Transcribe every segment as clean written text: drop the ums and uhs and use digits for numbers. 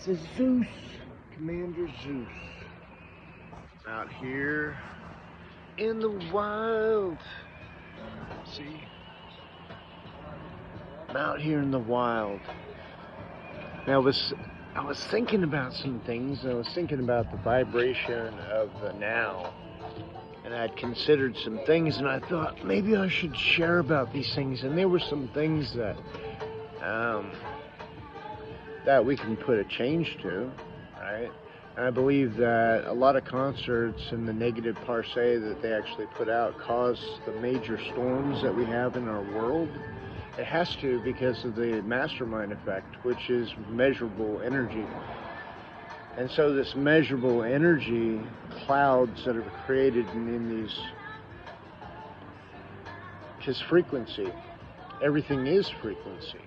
It's a Zeus, Commander Zeus, out here in the wild. See? I'm out here in the wild. Now, I was thinking about some things. I was thinking about the vibration of the now. And I'd considered some things, and I thought maybe I should share about these things. And there were some things that that we can put a change to, right? And I believe that a lot of concerts and the negative parsé that they actually put out cause the major storms that we have in our world. It has to, because of the mastermind effect, which is measurable energy. And so this measurable energy clouds that are created in these, because frequency, everything is frequency.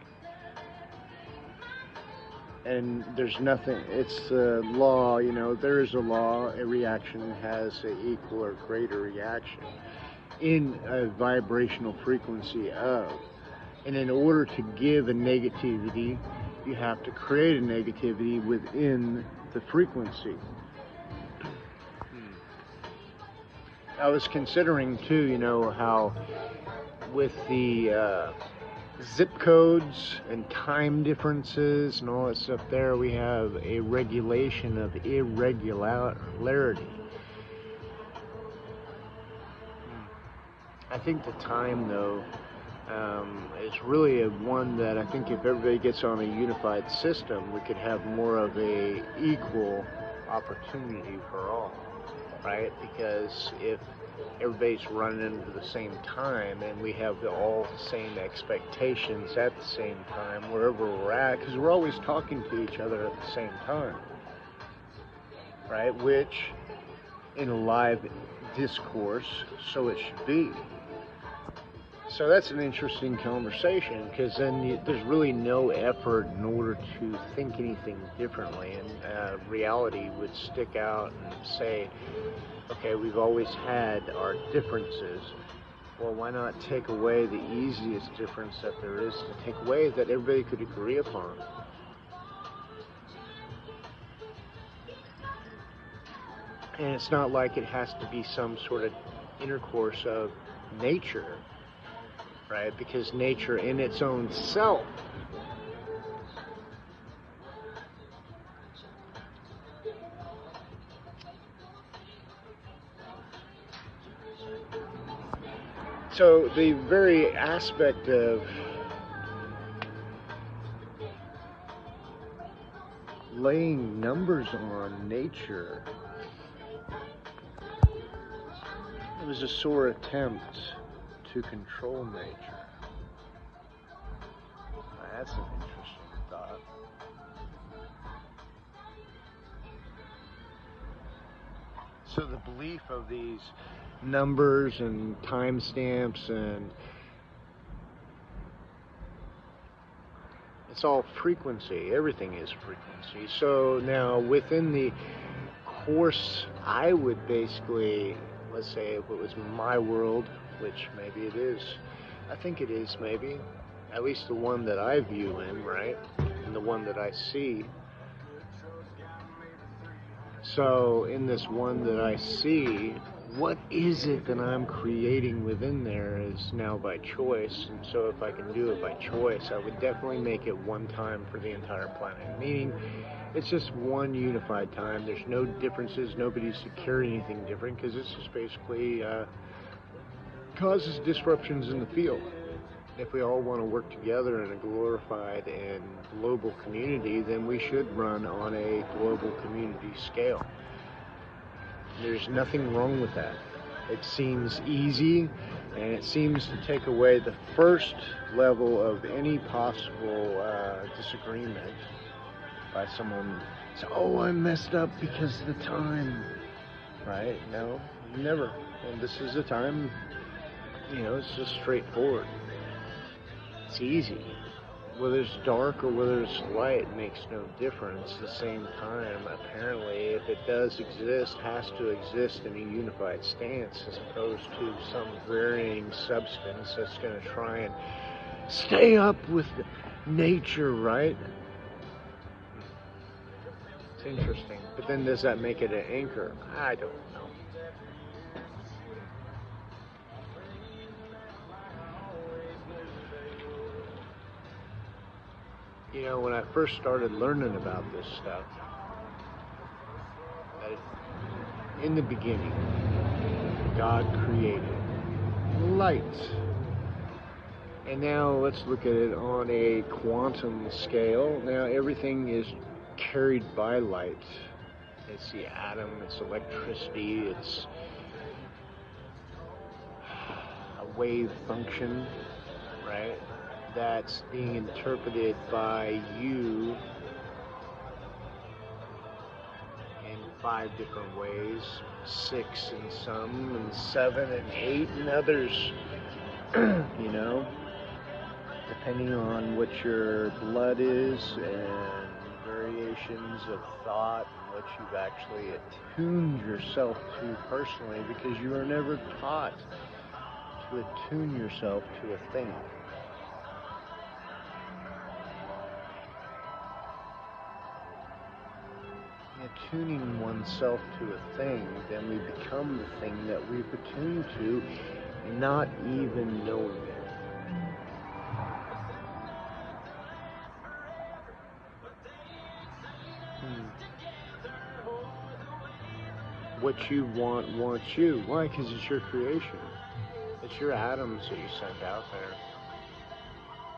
And there's nothing, it's the law, you know, there is a law, a reaction has an equal or greater reaction in a vibrational frequency of. And in order to give a negativity, you have to create a negativity within the frequency. I was considering too, you know, how with the zip codes and time differences and all that stuff there, we have a regulation of irregularity. I think the time, though, is really one that I think if everybody gets on a unified system, we could have more of a equal opportunity for all, right? Because if everybody's running into the same time and we have all the same expectations at the same time, wherever we're at, because we're always talking to each other at the same time, right? Which, in a live discourse, so it should be. So that's an interesting conversation, because then there's really no effort in order to think anything differently, and reality would stick out and say, okay, we've always had our differences. Well, why not take away the easiest difference that there is to take away that everybody could agree upon? And it's not like it has to be some sort of intercourse of nature, right? Because nature in its own self so the very aspect of laying numbers on nature, it was a sore attempt to control nature. That's an interesting thought. So the belief of these numbers and timestamps, and it's all frequency. Everything is frequency. So now within the course, I would basically, let's say if it was my world, which maybe it is, I think it is maybe, at least the one that I view in, right? And the one that I see. So in this one that I see, what is it that I'm creating within there is now by choice. And so if I can do it by choice, I would definitely make it one time for the entire planet. Meaning, it's just one unified time. There's no differences. Nobody's securing anything different, because this is basically causes disruptions in the field. If we all want to work together in a glorified and global community, then we should run on a global community scale. There's nothing wrong with that. It seems easy, and it seems to take away the first level of any possible disagreement by someone. So, oh, I messed up because of the time, right? No, never. And this is the time, you know, it's just straightforward. It's easy. Whether it's dark or whether it's light makes no difference. At the same time, apparently, if it does exist, has to exist in a unified stance, as opposed to some varying substance that's going to try and stay up with nature, right? It's interesting. But then does that make it an anchor? I don't know. You know, when I first started learning about this stuff, in the beginning, God created light. And now let's look at it on a quantum scale. Now everything is carried by light. It's the atom, it's electricity, it's a wave function, right? That's being interpreted by you in 5 different ways, 6 in some, and 7 and 8 in others, you know, depending on what your blood is and variations of thought and what you've actually attuned yourself to personally, because you are never taught to attune yourself to a thing. Attuning oneself to a thing, then we become the thing that we've attuned to, not even knowing it. What you want wants you. Why? Because it's your creation. It's your atoms that you sent out there.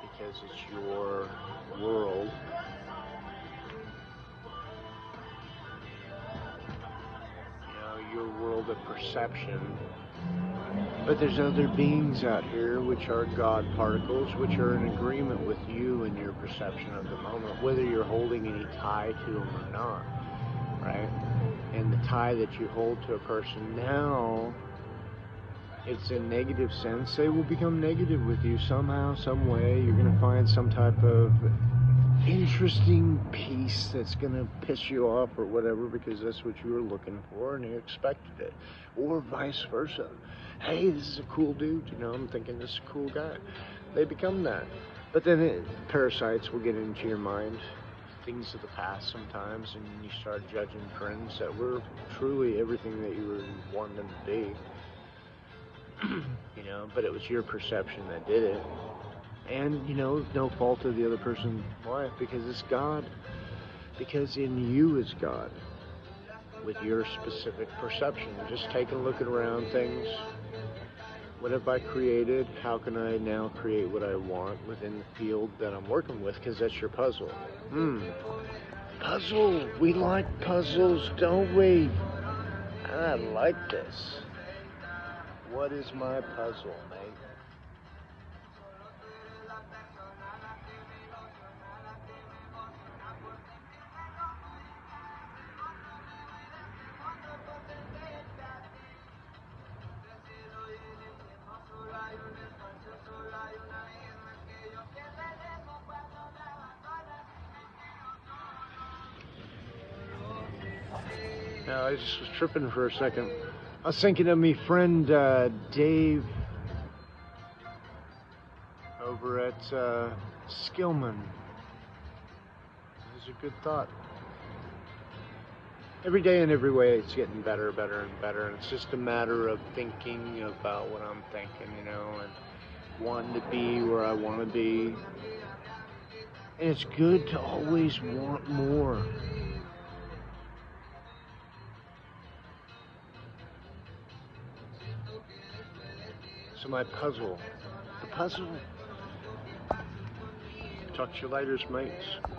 Because it's your world. Your world of perception. But there's other beings out here which are God particles, which are in agreement with you and your perception of the moment, whether you're holding any tie to them or not, right? And the tie that you hold to a person now, it's a negative sense, they will become negative with you somehow, some way. You're going to find some type of interesting piece that's going to piss you off or whatever, because that's what you were looking for and you expected it, or vice versa. Hey, this is a cool dude, you know, I'm thinking this is a cool guy. They become that. But then parasites will get into your mind, things of the past sometimes, and you start judging friends that were truly everything that you were wanting them to be. You know, but it was your perception that did it. And, you know, no fault of the other person. Why? Because it's God. Because in you is God. With your specific perception. Just take a look around things. What have I created? How can I now create what I want within the field that I'm working with? Because that's your puzzle. Puzzle. We like puzzles, don't we? I like this. What is my puzzle, mate? Now, I just was tripping for a second. I was thinking of me friend Dave over at Skillman. It was a good thought. Every day in every way it's getting better, better, and better. And it's just a matter of thinking about what I'm thinking, you know, and wanting to be where I want to be. And it's good to always want more. So my puzzle, the puzzle. Talk to you later, mates.